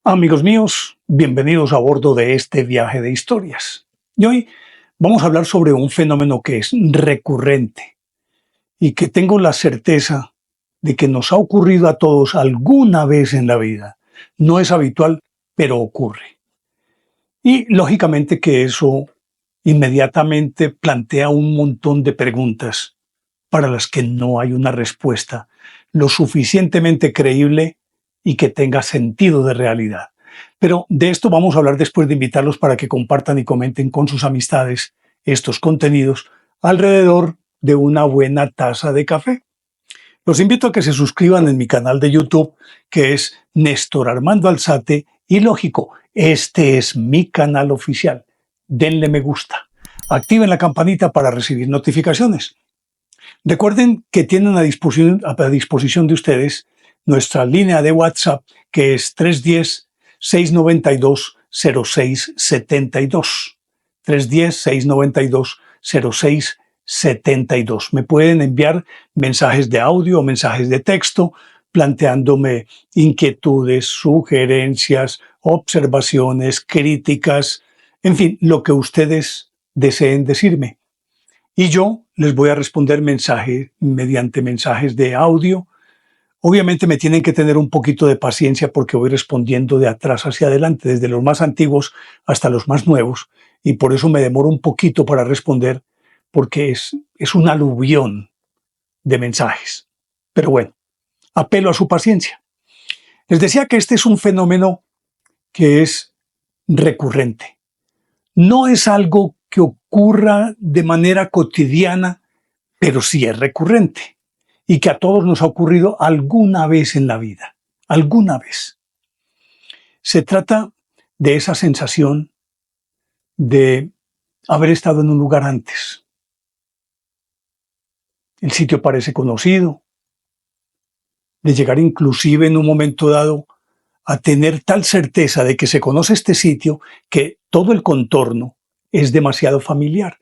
Amigos míos, bienvenidos a bordo de este viaje de historias. Y hoy vamos a hablar sobre un fenómeno que es recurrente y que tengo la certeza de que nos ha ocurrido a todos alguna vez en la vida. No es habitual, pero ocurre. Y lógicamente que eso inmediatamente plantea un montón de preguntas para las que no hay una respuesta lo suficientemente creíble y que tenga sentido de realidad. Pero de esto vamos a hablar después de invitarlos para que compartan y comenten con sus amistades estos contenidos alrededor de una buena taza de café. Los invito a que se suscriban en mi canal de YouTube, que es Néstor Armando Alzate, y lógico, este es mi canal oficial. Denle me gusta. Activen la campanita para recibir notificaciones. Recuerden que tienen a disposición de ustedes nuestra línea de WhatsApp, que es 310-692-0672. 310-692-0672. Me pueden enviar mensajes de audio o mensajes de texto planteándome inquietudes, sugerencias, observaciones, críticas, en fin, lo que ustedes deseen decirme. Y yo les voy a responder mediante mensajes de audio. Obviamente me tienen que tener un poquito de paciencia porque voy respondiendo de atrás hacia adelante, desde los más antiguos hasta los más nuevos, y por eso me demoro un poquito para responder, porque es un aluvión de mensajes. Pero bueno, apelo a su paciencia. Les decía que este es un fenómeno que es recurrente. No es algo que ocurra de manera cotidiana, pero sí es recurrente y que a todos nos ha ocurrido alguna vez en la vida, alguna vez. Se trata de esa sensación de haber estado en un lugar antes. El sitio parece conocido, de llegar inclusive en un momento dado a tener tal certeza de que se conoce este sitio que todo el contorno es demasiado familiar.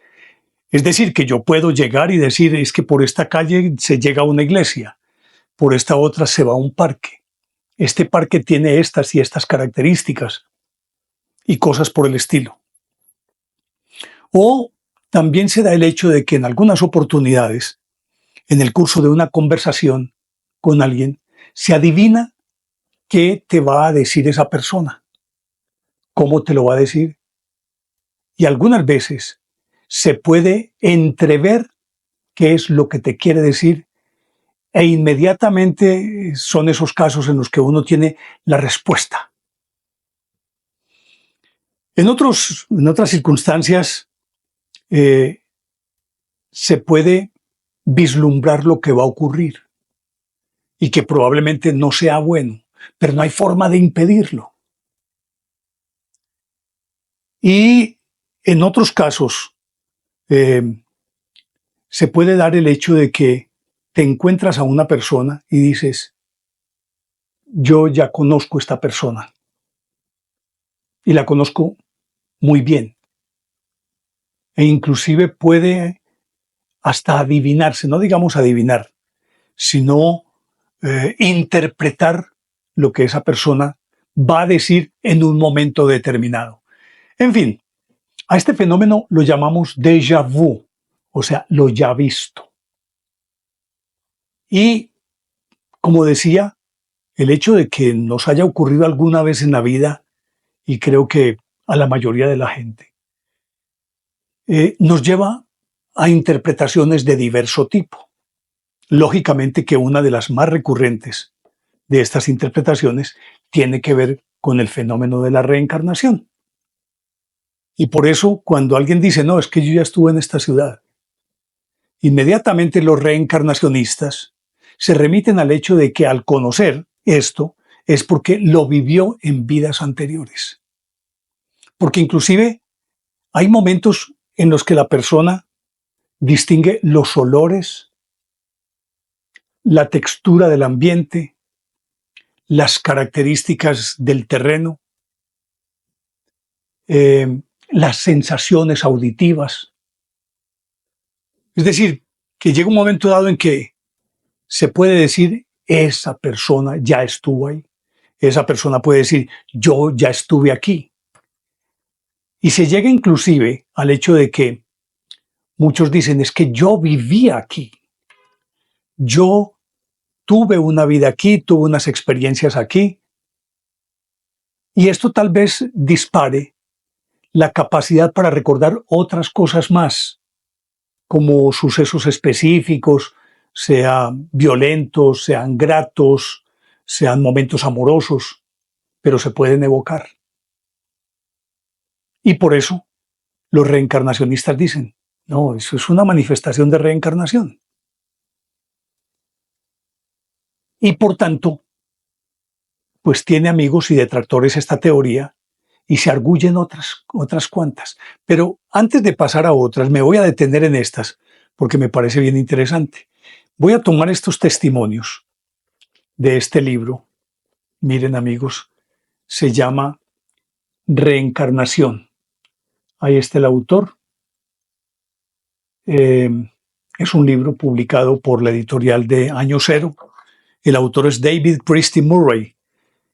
Es decir, que yo puedo llegar y decir, es que por esta calle se llega a una iglesia, por esta otra se va a un parque. Este parque tiene estas y estas características y cosas por el estilo. O también se da el hecho de que en algunas oportunidades, en el curso de una conversación con alguien, se adivina qué te va a decir esa persona, cómo te lo va a decir. Y algunas veces se puede entrever qué es lo que te quiere decir e inmediatamente son esos casos en los que uno tiene la respuesta. En otras circunstancias se puede vislumbrar lo que va a ocurrir y que probablemente no sea bueno, pero no hay forma de impedirlo. Y en otros casos se puede dar el hecho de que te encuentras a una persona y dices, yo ya conozco a esta persona y la conozco muy bien. E inclusive puede hasta adivinarse, no digamos adivinar, sino interpretar lo que esa persona va a decir en un momento determinado. En fin, a este fenómeno lo llamamos déjà vu, o sea, lo ya visto. Y, como decía, el hecho de que nos haya ocurrido alguna vez en la vida, y creo que a la mayoría de la gente, nos lleva a interpretaciones de diverso tipo. Lógicamente que una de las más recurrentes de estas interpretaciones tiene que ver con el fenómeno de la reencarnación. Y por eso, cuando alguien dice, no, es que yo ya estuve en esta ciudad, inmediatamente los reencarnacionistas se remiten al hecho de que al conocer esto es porque lo vivió en vidas anteriores. Porque inclusive hay momentos en los que la persona distingue los olores, la textura del ambiente, las características del terreno, las sensaciones auditivas. Es decir, que llega un momento dado en que se puede decir, esa persona ya estuvo ahí, esa persona puede decir, yo ya estuve aquí. Y se llega inclusive al hecho de que muchos dicen, es que yo vivía aquí. Yo tuve una vida aquí, tuve unas experiencias aquí. Y esto tal vez dispare la capacidad para recordar otras cosas más, como sucesos específicos, sean violentos, sean gratos, sean momentos amorosos, pero se pueden evocar. Y por eso los reencarnacionistas dicen, no, eso es una manifestación de reencarnación. Y por tanto, pues tiene amigos y detractores esta teoría y se arguyen otras cuantas. Pero antes de pasar a otras, me voy a detener en estas porque me parece bien interesante. Voy a tomar estos testimonios de este libro. Miren, amigos, se llama Reencarnación. Ahí está el autor. Es un libro publicado por la editorial de Año Cero. El autor es David Christie Murray,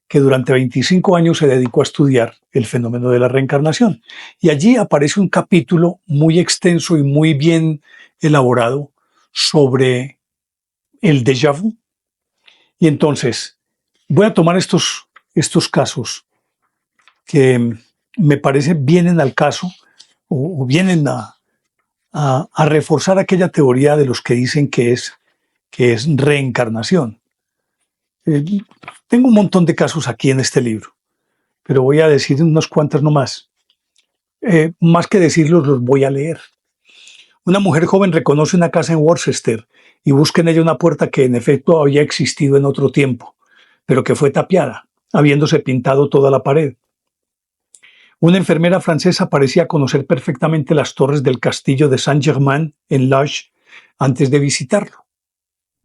que durante 25 años se dedicó a estudiar el fenómeno de la reencarnación. Y allí aparece un capítulo muy extenso y muy bien elaborado sobre el déjà vu. Y entonces voy a tomar estos casos que me parece vienen al caso o vienen a reforzar aquella teoría de los que dicen que es reencarnación. Tengo un montón de casos aquí en este libro, pero voy a decir unos cuantos nomás. Más que decirlos, los voy a leer. Una mujer joven reconoce una casa en Worcester y busca en ella una puerta que en efecto había existido en otro tiempo, pero que fue tapiada, habiéndose pintado toda la pared. Una enfermera francesa parecía conocer perfectamente las torres del castillo de Saint-Germain en Loge antes de visitarlo.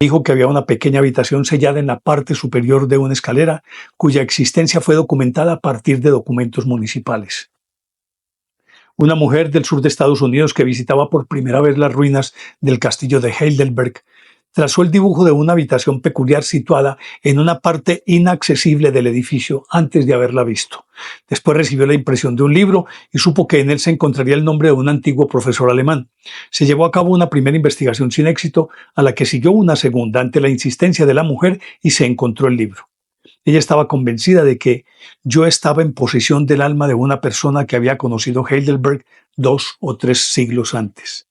Dijo que había una pequeña habitación sellada en la parte superior de una escalera, cuya existencia fue documentada a partir de documentos municipales. Una mujer del sur de Estados Unidos que visitaba por primera vez las ruinas del castillo de Heidelberg trazó el dibujo de una habitación peculiar situada en una parte inaccesible del edificio antes de haberla visto. Después recibió la impresión de un libro y supo que en él se encontraría el nombre de un antiguo profesor alemán. Se llevó a cabo una primera investigación sin éxito, a la que siguió una segunda ante la insistencia de la mujer y se encontró el libro. Ella estaba convencida de que yo estaba en posesión del alma de una persona que había conocido Heidelberg 2 o 3 siglos antes.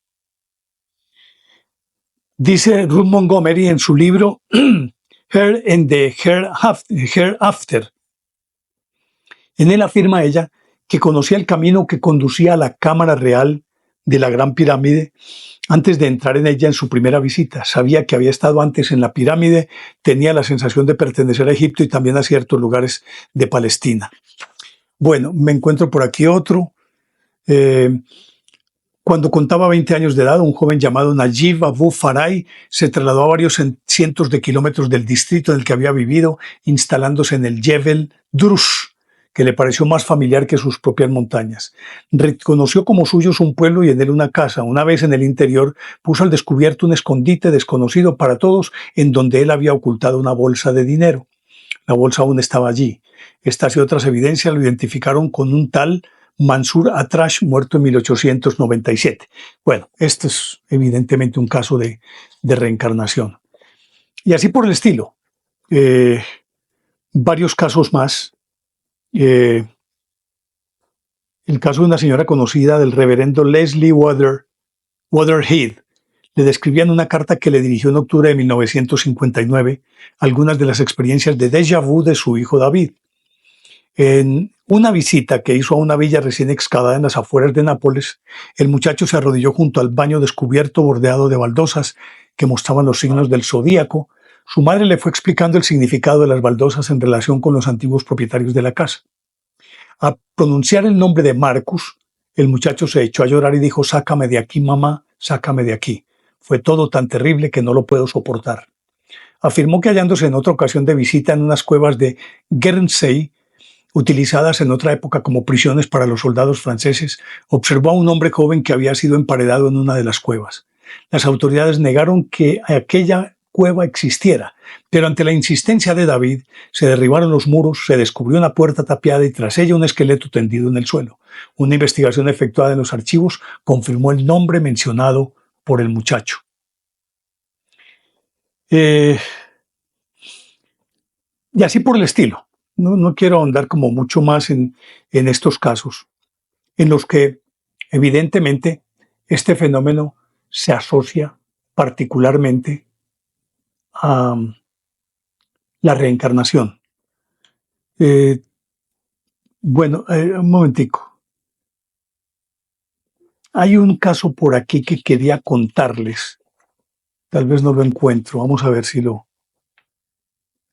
Dice Ruth Montgomery en su libro Her and the Hereafter. En él afirma ella que conocía el camino que conducía a la cámara real de la Gran Pirámide antes de entrar en ella en su primera visita. Sabía que había estado antes en la pirámide, tenía la sensación de pertenecer a Egipto y también a ciertos lugares de Palestina. Bueno, me encuentro por aquí otro. Cuando contaba 20 años de edad, un joven llamado Najib Abu Farai se trasladó a varios cientos de kilómetros del distrito en el que había vivido, instalándose en el Jebel Drush, que le pareció más familiar que sus propias montañas. Reconoció como suyos un pueblo y en él una casa. Una vez en el interior, puso al descubierto un escondite desconocido para todos, en donde él había ocultado una bolsa de dinero. La bolsa aún estaba allí. Estas y otras evidencias lo identificaron con un tal Mansur Atrash, muerto en 1897. Bueno, esto es evidentemente un caso de reencarnación. Y así por el estilo. Varios casos más. El caso de una señora conocida del reverendo Leslie Waterhead. Le describía en una carta que le dirigió en octubre de 1959 algunas de las experiencias de déjà vu de su hijo David. En una visita que hizo a una villa recién excavada en las afueras de Nápoles, el muchacho se arrodilló junto al baño descubierto bordeado de baldosas que mostraban los signos del zodíaco. Su madre le fue explicando el significado de las baldosas en relación con los antiguos propietarios de la casa. Al pronunciar el nombre de Marcus, el muchacho se echó a llorar y dijo: «Sácame de aquí, mamá, sácame de aquí. Fue todo tan terrible que no lo puedo soportar». Afirmó que hallándose en otra ocasión de visita en unas cuevas de Guernsey, utilizadas en otra época como prisiones para los soldados franceses, observó a un hombre joven que había sido emparedado en una de las cuevas. Las autoridades negaron que aquella cueva existiera, pero ante la insistencia de David se derribaron los muros, se descubrió una puerta tapiada y tras ella un esqueleto tendido en el suelo. Una investigación efectuada en los archivos confirmó el nombre mencionado por el muchacho. Eh, y así por el estilo. No quiero ahondar como mucho más en estos casos, en los que evidentemente este fenómeno se asocia particularmente a la reencarnación. Eh, un momentico. Hay un caso por aquí que quería contarles. Tal vez no lo encuentro. Vamos a ver si lo...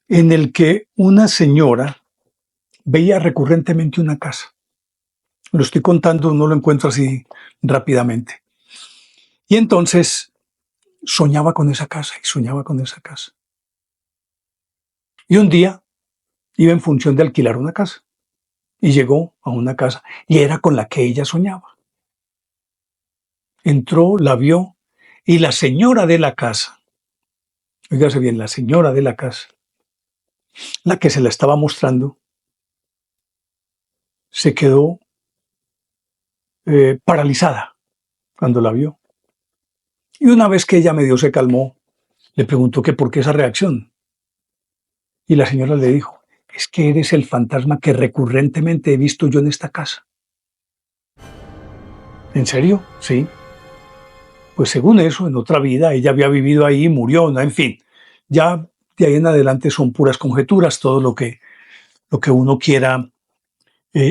En el que una señora veía recurrentemente una casa. Lo estoy contando, no lo encuentro así rápidamente. Y entonces soñaba con esa casa y soñaba con esa casa. Y un día iba en función de alquilar una casa y llegó a una casa y era con la que ella soñaba. Entró, la vio y la señora de la casa, oígase bien, la señora de la casa, la que se la estaba mostrando, se quedó paralizada cuando la vio. Y una vez que ella medio se calmó, le preguntó que por qué esa reacción. Y la señora le dijo, es que eres el fantasma que recurrentemente he visto yo en esta casa. ¿En serio? Sí. Pues según eso, en otra vida, ella había vivido ahí, murió, ¿no? En fin. Ya de ahí en adelante son puras conjeturas, todo lo que uno quiera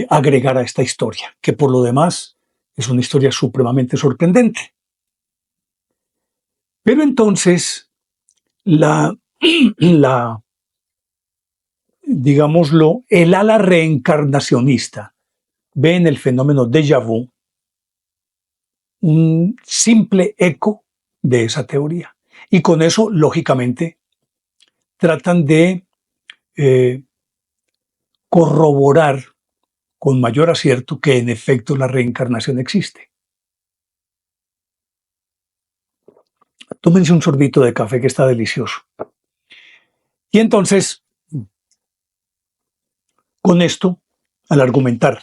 agregar a esta historia, que por lo demás es una historia supremamente sorprendente. Pero entonces, la, la digámoslo, el ala reencarnacionista ve en el fenómeno déjà vu un simple eco de esa teoría. Y con eso, lógicamente, tratan de eh, corroborar con mayor acierto que en efecto la reencarnación existe. Tómense un sorbito de café que está delicioso. Y entonces, con esto, al argumentar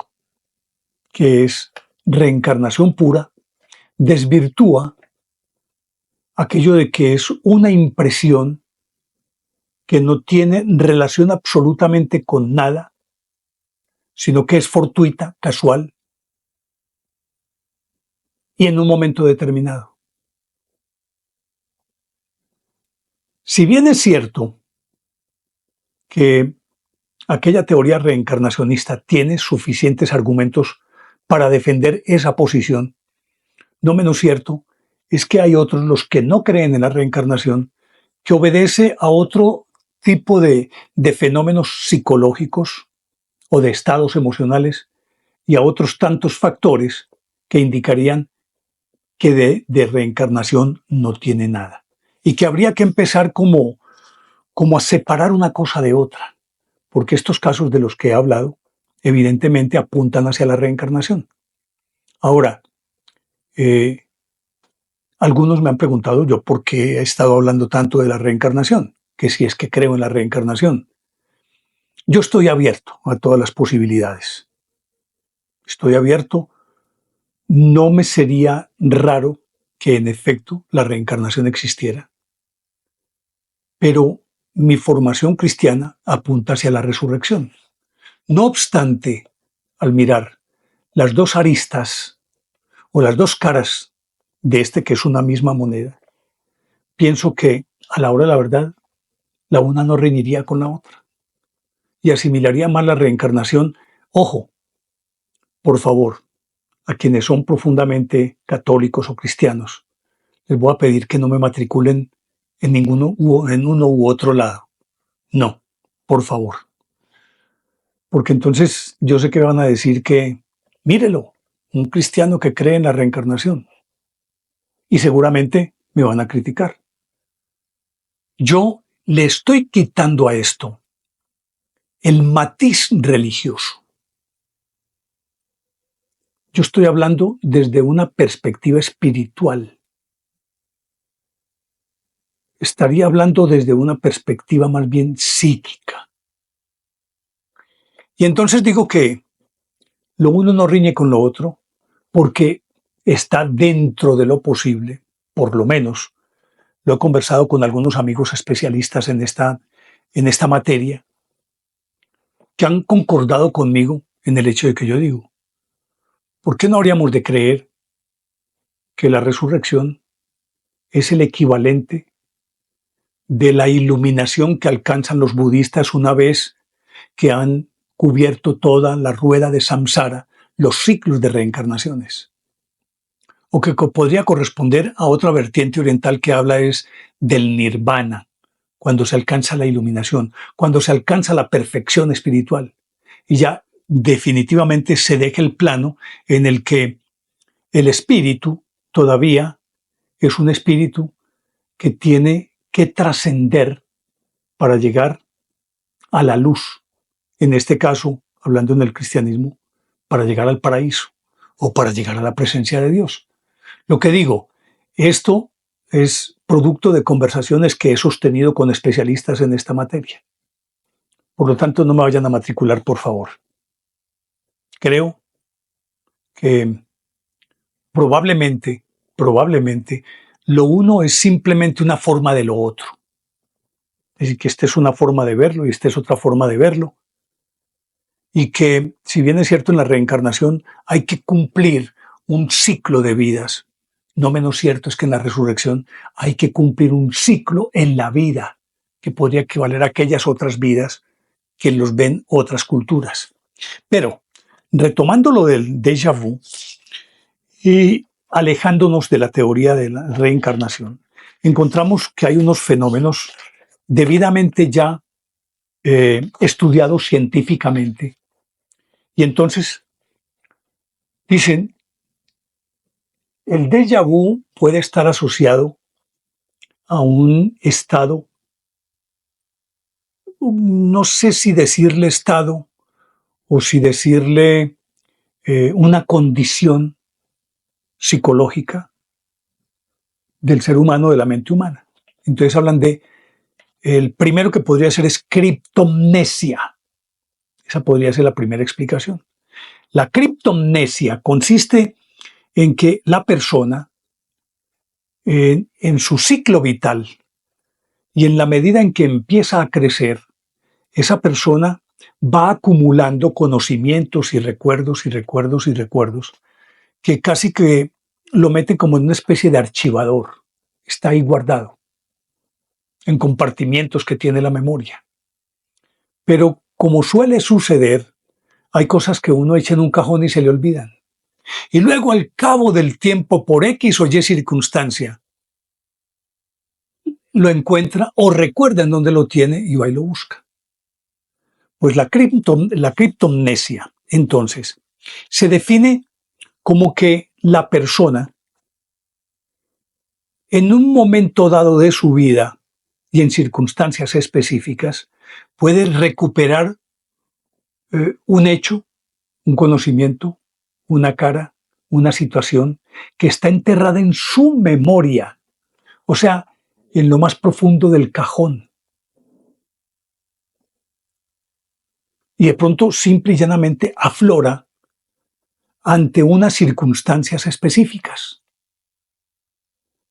que es reencarnación pura, desvirtúa aquello de que es una impresión que no tiene relación absolutamente con nada, sino que es fortuita, casual y en un momento determinado. Si bien es cierto que aquella teoría reencarnacionista tiene suficientes argumentos para defender esa posición, no menos cierto es que hay otros, los que no creen en la reencarnación, que obedece a otro tipo de fenómenos psicológicos o de estados emocionales y a otros tantos factores que indicarían que de reencarnación no tiene nada. Y que habría que empezar como a separar una cosa de otra, porque estos casos de los que he hablado evidentemente apuntan hacia la reencarnación. Ahora, eh, algunos me han preguntado yo por qué he estado hablando tanto de la reencarnación, que si es que creo en la reencarnación. Yo estoy abierto a todas las posibilidades. Estoy abierto. No me sería raro que en efecto la reencarnación existiera, pero mi formación cristiana apunta hacia la resurrección. No obstante, al mirar las dos aristas o las dos caras de este que es una misma moneda, pienso que a la hora de la verdad, la una no reñiría con la otra y asimilaría más la reencarnación. Ojo, por favor, a quienes son profundamente católicos o cristianos, les voy a pedir que no me matriculen en en uno u otro lado. No, por favor. Porque entonces yo sé que van a decir que, mírelo, un cristiano que cree en la reencarnación. Y seguramente me van a criticar. Yo le estoy quitando a esto el matiz religioso. Yo estoy hablando desde una perspectiva espiritual. estaría hablando desde una perspectiva más bien psíquica. Y entonces digo que lo uno no riñe con lo otro porque está dentro de lo posible, por lo menos. Lo he conversado con algunos amigos especialistas en esta materia que han concordado conmigo en el hecho de que yo digo, ¿por qué no habríamos de creer que la resurrección es el equivalente de la iluminación que alcanzan los budistas una vez que han cubierto toda la rueda de samsara, los ciclos de reencarnaciones? O que podría corresponder a otra vertiente oriental que habla es del nirvana, cuando se alcanza la iluminación, cuando se alcanza la perfección espiritual y ya definitivamente se deja el plano en el que el espíritu todavía es un espíritu que tiene que trascender para llegar a la luz. En este caso, hablando en el cristianismo, para llegar al paraíso o para llegar a la presencia de Dios. Lo que digo, esto es producto de conversaciones que he sostenido con especialistas en esta materia. Por lo tanto, no me vayan a matricular, por favor. Creo que probablemente, lo uno es simplemente una forma de lo otro. Es decir, que esta es una forma de verlo y esta es otra forma de verlo. Y que, si bien es cierto, en la reencarnación hay que cumplir un ciclo de vidas, no menos cierto es que en la resurrección hay que cumplir un ciclo en la vida, que podría equivaler a aquellas otras vidas que los ven otras culturas. Pero, retomando lo del déjà vu y alejándonos de la teoría de la reencarnación, encontramos que hay unos fenómenos debidamente ya estudiados científicamente. Y entonces dicen, el déjà vu puede estar asociado a un estado, no sé si decirle estado o si decirle una condición psicológica del ser humano, de la mente humana. Entonces hablan de, el primero que podría ser es criptomnesia. Esa podría ser la primera explicación. La criptomnesia consiste en que la persona, en su ciclo vital y en la medida en que empieza a crecer, esa persona va acumulando conocimientos y recuerdos y recuerdos y recuerdos que casi que lo meten como en una especie de archivador. Está ahí guardado en compartimientos que tiene la memoria. Pero como suele suceder, hay cosas que uno echa en un cajón y se le olvidan. Y luego al cabo del tiempo, por X o Y circunstancia, lo encuentra o recuerda en dónde lo tiene y va y lo busca. Pues la criptomnesia, entonces, se define como que la persona, en un momento dado de su vida y en circunstancias específicas, puede recuperar un hecho, un conocimiento, una cara, una situación que está enterrada en su memoria, o sea, en lo más profundo del cajón. Y de pronto, simple y llanamente, aflora ante unas circunstancias específicas.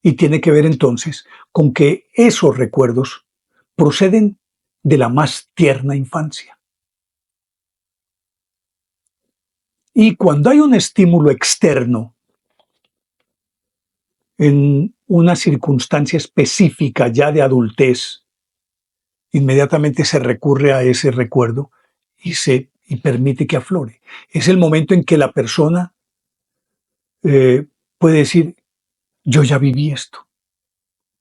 Y tiene que ver entonces con que esos recuerdos proceden de la más tierna infancia. Y cuando hay un estímulo externo en una circunstancia específica ya de adultez, inmediatamente se recurre a ese recuerdo y permite que aflore. Es el momento en que la persona puede decir, yo ya viví esto,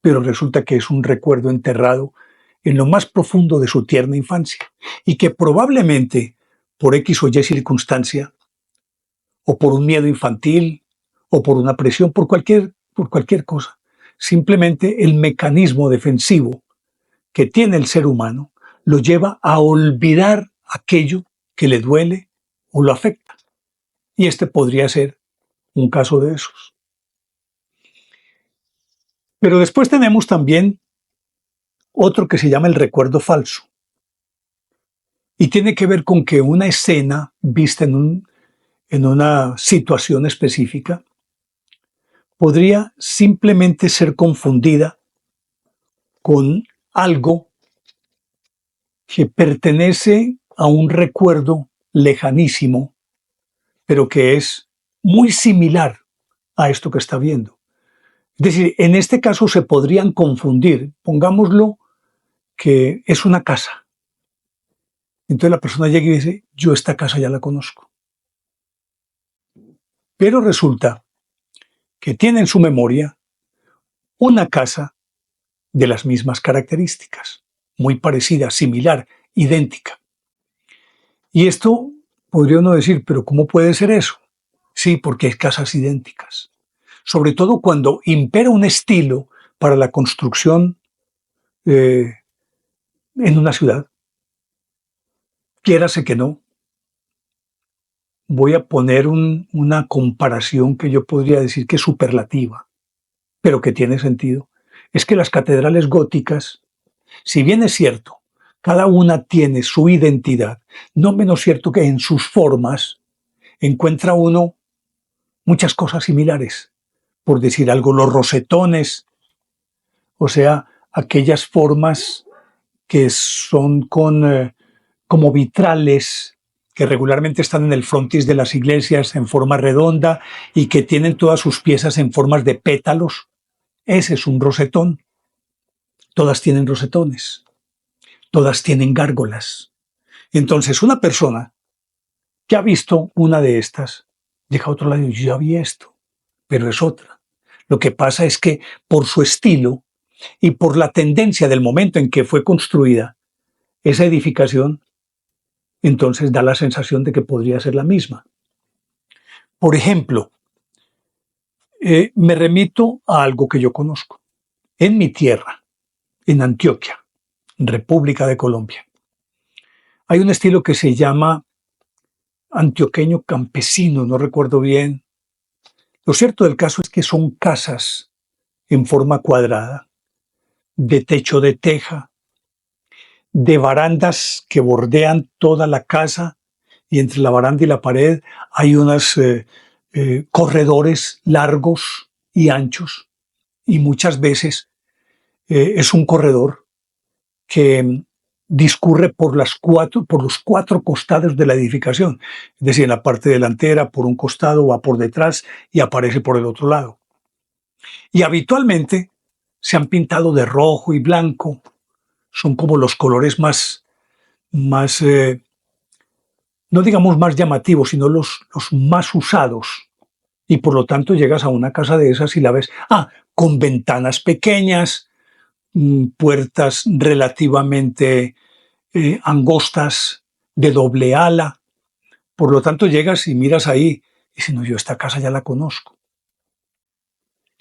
pero resulta que es un recuerdo enterrado en lo más profundo de su tierna infancia y que probablemente por X o Y circunstancia, o por un miedo infantil, o por una presión, por cualquier cosa, simplemente el mecanismo defensivo que tiene el ser humano lo lleva a olvidar aquello que le duele o lo afecta. Y este podría ser un caso de esos. Pero después tenemos también otro que se llama el recuerdo falso. Y tiene que ver con que una escena vista en una situación específica podría simplemente ser confundida con algo que pertenece a un recuerdo lejanísimo, pero que es muy similar a esto que está viendo. Es decir, en este caso se podrían confundir. Pongámoslo que es una casa. Entonces la persona llega y dice, yo esta casa ya la conozco. Pero resulta que tiene en su memoria una casa de las mismas características, muy parecida, similar, idéntica. Y esto podría uno decir, pero ¿cómo puede ser eso? Sí, porque hay casas idénticas. Sobre todo cuando impera un estilo para la construcción en una ciudad. Quiérase que no. Voy a poner una comparación que yo podría decir que es superlativa, pero que tiene sentido. Es que las catedrales góticas, si bien es cierto, cada una tiene su identidad, no menos cierto que en sus formas encuentra uno muchas cosas similares. Por decir algo, los rosetones, o sea, aquellas formas que son como vitrales que regularmente están en el frontis de las iglesias en forma redonda y que tienen todas sus piezas en formas de pétalos. Ese es un rosetón. Todas tienen rosetones. Todas tienen gárgolas. Entonces, una persona que ha visto una de estas, deja a otro lado y dice, yo ya vi esto, pero es otra. Lo que pasa es que por su estilo y por la tendencia del momento en que fue construida, esa edificación entonces da la sensación de que podría ser la misma. Por ejemplo, me remito a algo que yo conozco. En mi tierra, en Antioquia, República de Colombia, hay un estilo que se llama antioqueño campesino, no recuerdo bien. Lo cierto del caso es que son casas en forma cuadrada, de techo de teja, de barandas que bordean toda la casa y entre la baranda y la pared hay unos corredores largos y anchos y muchas veces es un corredor que discurre por los cuatro costados de la edificación, es decir, en la parte delantera, por un costado, va por detrás y aparece por el otro lado. Y habitualmente se han pintado de rojo y blanco, son como los colores más no digamos más llamativos, sino los más usados. Y por lo tanto llegas a una casa de esas y la ves, con ventanas pequeñas, puertas relativamente angostas, de doble ala. Por lo tanto llegas y miras ahí y dices, no, yo esta casa ya la conozco.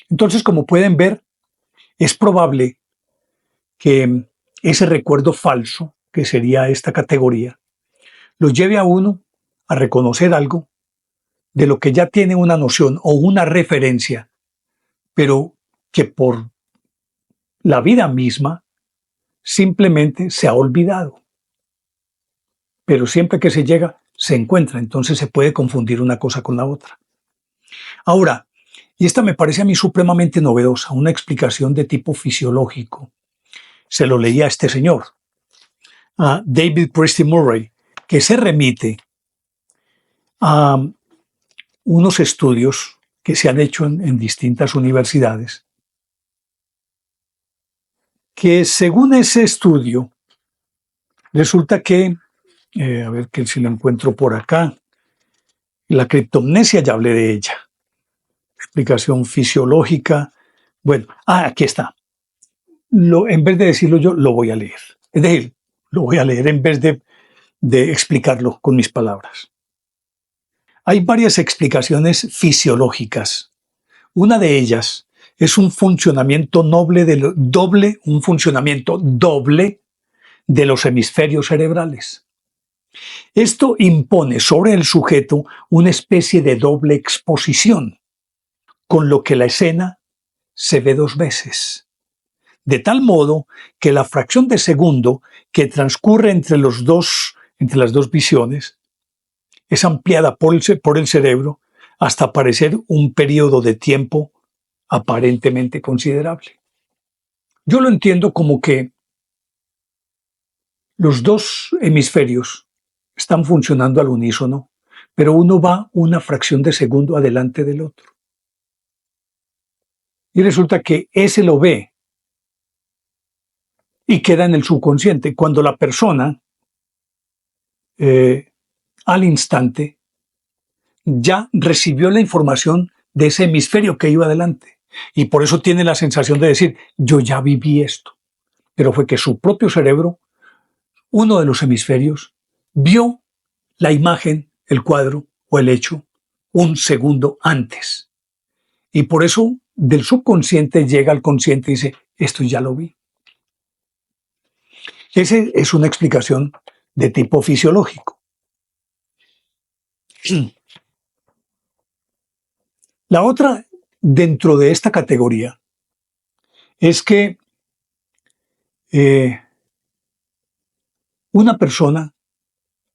Entonces, como pueden ver, es probable que ese recuerdo falso, que sería esta categoría, lo lleve a uno a reconocer algo de lo que ya tiene una noción o una referencia, pero que por la vida misma simplemente se ha olvidado. Pero siempre que se llega, se encuentra, entonces se puede confundir una cosa con la otra. Ahora, y esta me parece a mí supremamente novedosa, una explicación de tipo fisiológico. Se lo leía a este señor, a David Priestley Murray, que se remite a unos estudios que se han hecho en distintas universidades, que según ese estudio, resulta que, a ver que si lo encuentro por acá, la criptomnesia, ya hablé de ella, explicación fisiológica, bueno, aquí está. En vez de decirlo yo, lo voy a leer. Es decir, lo voy a leer en vez de explicarlo con mis palabras. Hay varias explicaciones fisiológicas. Una de ellas es un funcionamiento un funcionamiento doble de los hemisferios cerebrales. Esto impone sobre el sujeto una especie de doble exposición, con lo que la escena se ve dos veces. de tal modo que la fracción de segundo que transcurre entre las dos visiones es ampliada por el cerebro hasta parecer un periodo de tiempo aparentemente considerable. Yo lo entiendo como que los dos hemisferios están funcionando al unísono, pero uno va una fracción de segundo adelante del otro. Y resulta que ese lo ve y queda en el subconsciente. Cuando la persona, al instante, ya recibió la información de ese hemisferio que iba adelante. Y por eso tiene la sensación de decir, yo ya viví esto. Pero fue que su propio cerebro, uno de los hemisferios, vio la imagen, el cuadro o el hecho un segundo antes. Y por eso del subconsciente llega al consciente y dice, esto ya lo vi. Esa es una explicación de tipo fisiológico. La otra, dentro de esta categoría, es que una persona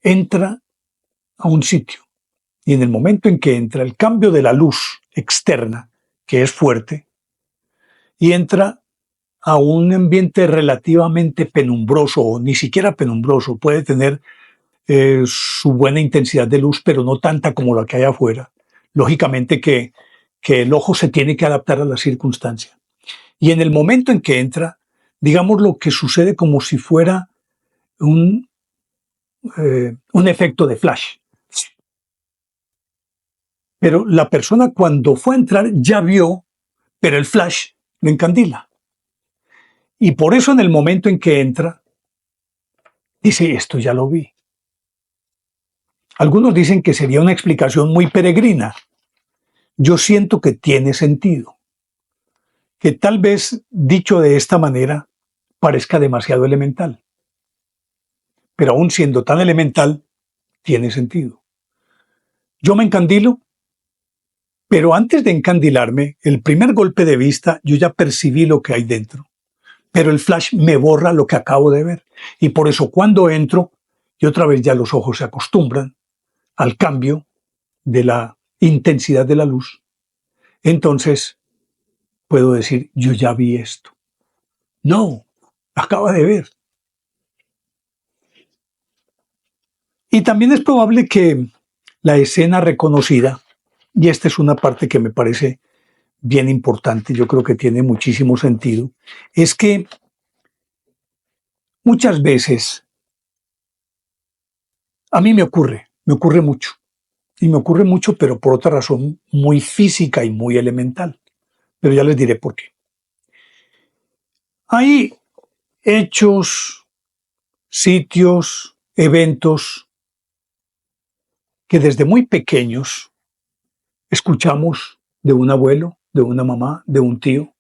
entra a un sitio y en el momento en que entra, el cambio de la luz externa, que es fuerte, y entra a un ambiente relativamente penumbroso o ni siquiera penumbroso, puede tener su buena intensidad de luz, pero no tanta como la que hay afuera. Lógicamente que el ojo se tiene que adaptar a la circunstancia. Y en el momento en que entra, digamos lo que sucede como si fuera un efecto de flash. Pero la persona cuando fue a entrar ya vio, pero el flash lo encandila. Y por eso en el momento en que entra, dice, esto ya lo vi. Algunos dicen que sería una explicación muy peregrina. Yo siento que tiene sentido. Que tal vez, dicho de esta manera, parezca demasiado elemental. Pero aún siendo tan elemental, tiene sentido. Yo me encandilo, pero antes de encandilarme, el primer golpe de vista, yo ya percibí lo que hay dentro. Pero el flash me borra lo que acabo de ver. Y por eso cuando entro, y otra vez ya los ojos se acostumbran al cambio de la intensidad de la luz, entonces puedo decir, yo ya vi esto. No, acaba de ver. Y también es probable que la escena reconocida, y esta es una parte que me parece bien importante, yo creo que tiene muchísimo sentido, es que muchas veces a mí me ocurre mucho, y me ocurre mucho, pero por otra razón muy física y muy elemental. Pero ya les diré por qué. Hay hechos, sitios, eventos que desde muy pequeños escuchamos de un abuelo, de una mamá, de un tío,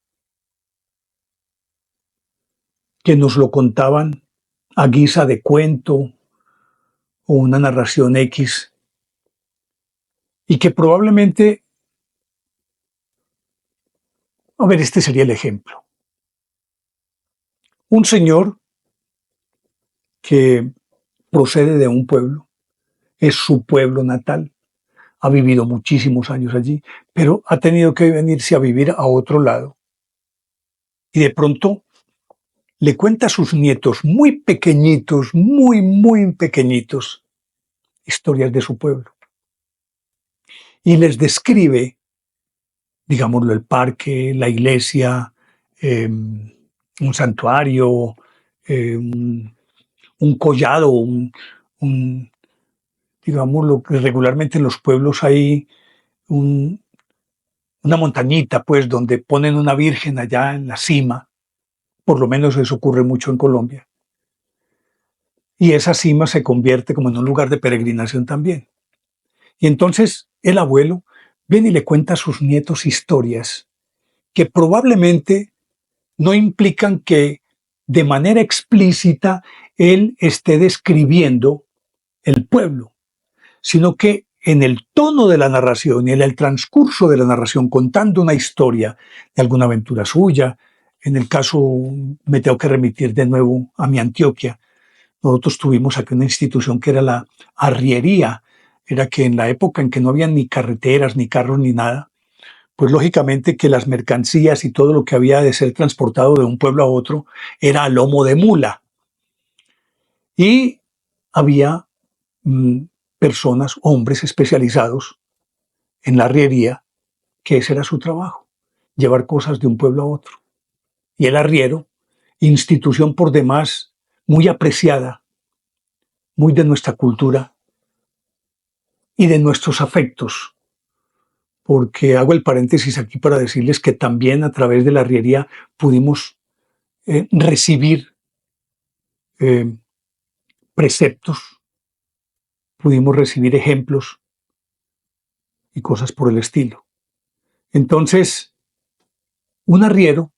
que nos lo contaban a guisa de cuento o una narración X, y que probablemente, a ver, este sería el ejemplo. Un señor que procede de un pueblo, es su pueblo natal, ha vivido muchísimos años allí, pero ha tenido que venirse a vivir a otro lado. Y de pronto le cuenta a sus nietos muy pequeñitos, muy pequeñitos, historias de su pueblo. Y les describe, digámoslo, el parque, la iglesia, un santuario, un collado, digámoslo, que regularmente en los pueblos hay una montañita, pues, donde ponen una virgen allá en la cima. Por lo menos eso ocurre mucho en Colombia. Y esa cima se convierte como en un lugar de peregrinación también. Y entonces el abuelo viene y le cuenta a sus nietos historias que probablemente no implican que de manera explícita él esté describiendo el pueblo, sino que en el tono de la narración y en el transcurso de la narración, contando una historia de alguna aventura suya, En el caso, me tengo que remitir de nuevo a mi Antioquia. Nosotros tuvimos aquí una institución que era la arriería. Era que en la época en que no había ni carreteras, ni carros, ni nada, pues lógicamente que las mercancías y todo lo que había de ser transportado de un pueblo a otro era a lomo de mula. Y había mm, personas, hombres especializados en la arriería, que ese era su trabajo, llevar cosas de un pueblo a otro. Y el arriero, institución por demás muy apreciada, muy de nuestra cultura y de nuestros afectos, porque hago el paréntesis aquí para decirles que también a través de la arriería pudimos recibir eh, preceptos, pudimos recibir ejemplos y cosas por el estilo. Entonces, un arriero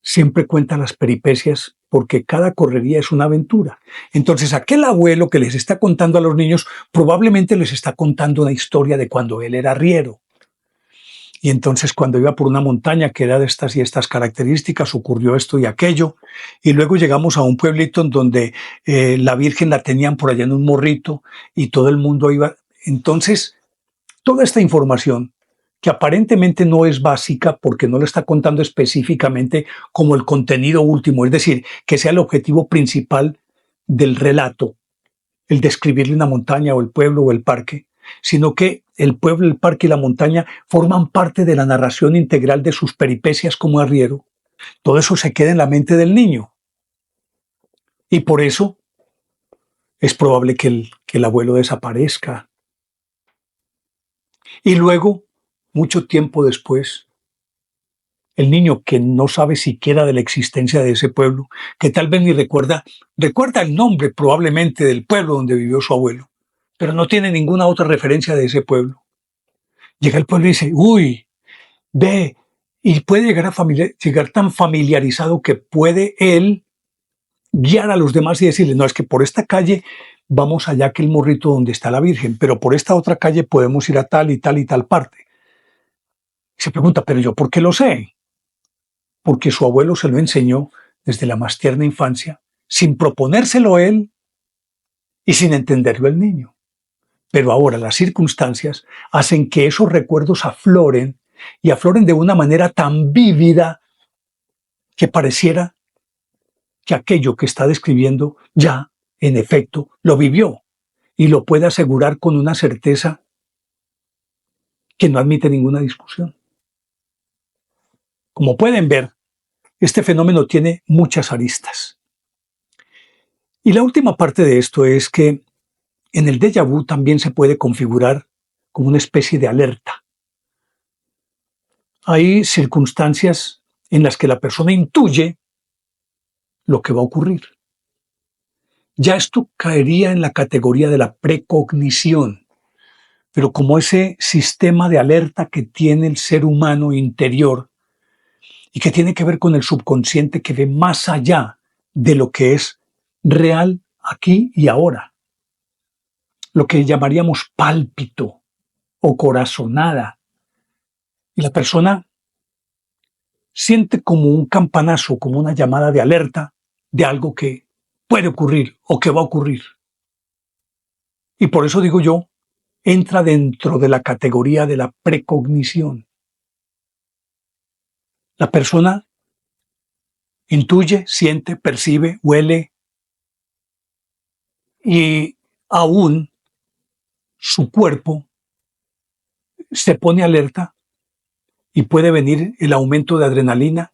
siempre cuenta las peripecias porque cada correría es una aventura. Entonces, aquel abuelo que les está contando a los niños probablemente les está contando una historia de cuando él era arriero. Y entonces cuando iba por una montaña que era de estas y estas características, ocurrió esto y aquello. Y luego llegamos a un pueblito en donde la Virgen la tenían por allá en un morrito y todo el mundo iba. Entonces, toda esta información, que aparentemente no es básica porque no le está contando específicamente como el contenido último, es decir, que sea el objetivo principal del relato, el describirle una montaña o el pueblo o el parque, sino que el pueblo, el parque y la montaña forman parte de la narración integral de sus peripecias como arriero. Todo eso se queda en la mente del niño. Y por eso es probable que el abuelo desaparezca. Y luego, mucho tiempo después, el niño que no sabe siquiera de la existencia de ese pueblo, que tal vez ni recuerda el nombre probablemente del pueblo donde vivió su abuelo, pero no tiene ninguna otra referencia de ese pueblo. Llega al pueblo y dice, uy, ve, y puede llegar tan familiarizado que puede él guiar a los demás y decirle, no, es que por esta calle vamos allá que el morrito donde está la Virgen, pero por esta otra calle podemos ir a tal y tal y tal parte. Y se pregunta, pero yo, ¿por qué lo sé? Porque su abuelo se lo enseñó desde la más tierna infancia, sin proponérselo él y sin entenderlo el niño. Pero ahora las circunstancias hacen que esos recuerdos afloren y afloren de una manera tan vívida que pareciera que aquello que está describiendo ya, en efecto, lo vivió y lo puede asegurar con una certeza que no admite ninguna discusión. Como pueden ver, este fenómeno tiene muchas aristas. Y la última parte de esto es que en el déjà vu también se puede configurar como una especie de alerta. Hay circunstancias en las que la persona intuye lo que va a ocurrir. Ya esto caería en la categoría de la precognición, pero como ese sistema de alerta que tiene el ser humano interior y que tiene que ver con el subconsciente que ve más allá de lo que es real aquí y ahora, lo que llamaríamos pálpito o corazonada. Y la persona siente como un campanazo, como una llamada de alerta de algo que puede ocurrir o que va a ocurrir. Y por eso digo yo, entra dentro de la categoría de la precognición. La persona intuye, siente, percibe, huele y aún su cuerpo se pone alerta y puede venir el aumento de adrenalina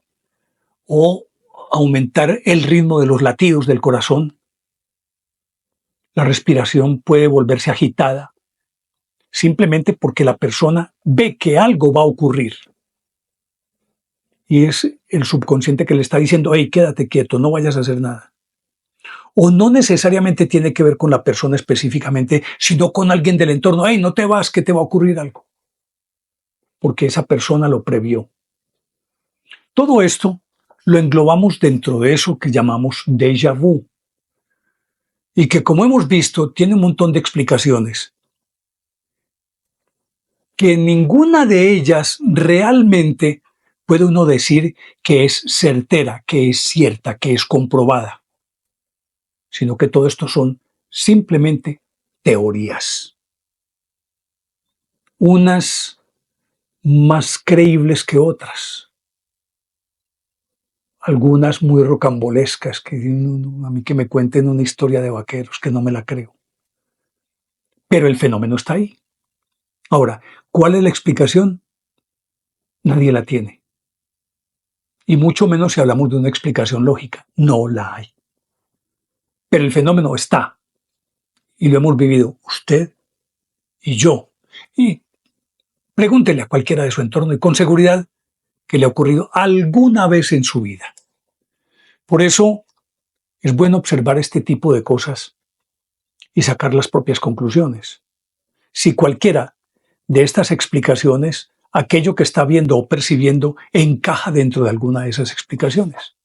o aumentar el ritmo de los latidos del corazón. La respiración puede volverse agitada simplemente porque la persona ve que algo va a ocurrir. Y es el subconsciente que le está diciendo, hey, quédate quieto, no vayas a hacer nada. O no necesariamente tiene que ver con la persona específicamente, sino con alguien del entorno. Hey, no te vas, que te va a ocurrir algo. Porque esa persona lo previó. Todo esto lo englobamos dentro de eso que llamamos déjà vu. Y que, como hemos visto, tiene un montón de explicaciones. Que ninguna de ellas realmente puede uno decir que es certera, que es cierta, que es comprobada, sino que todo esto son simplemente teorías. Unas más creíbles que otras, algunas muy rocambolescas, que a mí que me cuenten una historia de vaqueros, que no me la creo. Pero el fenómeno está ahí. Ahora, ¿cuál es la explicación? Nadie la tiene. Y mucho menos si hablamos de una explicación lógica. No la hay. Pero el fenómeno está. Y lo hemos vivido usted y yo. Y pregúntele a cualquiera de su entorno y con seguridad que le ha ocurrido alguna vez en su vida. Por eso es bueno observar este tipo de cosas y sacar las propias conclusiones. Si cualquiera de estas explicaciones, aquello que está viendo o percibiendo, encaja dentro de alguna de esas explicaciones.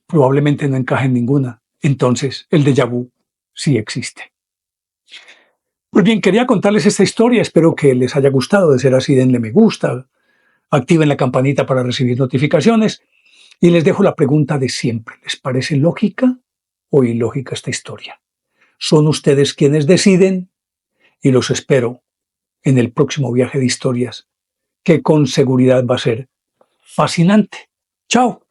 Probablemente no encaje en ninguna. Entonces, el déjà vu sí existe. Pues bien, quería contarles esta historia. Espero que les haya gustado. De ser así, denle me gusta, activen la campanita para recibir notificaciones y les dejo la pregunta de siempre. ¿Les parece lógica o ilógica esta historia? Son ustedes quienes deciden y los espero en el próximo viaje de historias, que con seguridad va a ser fascinante. ¡Chao!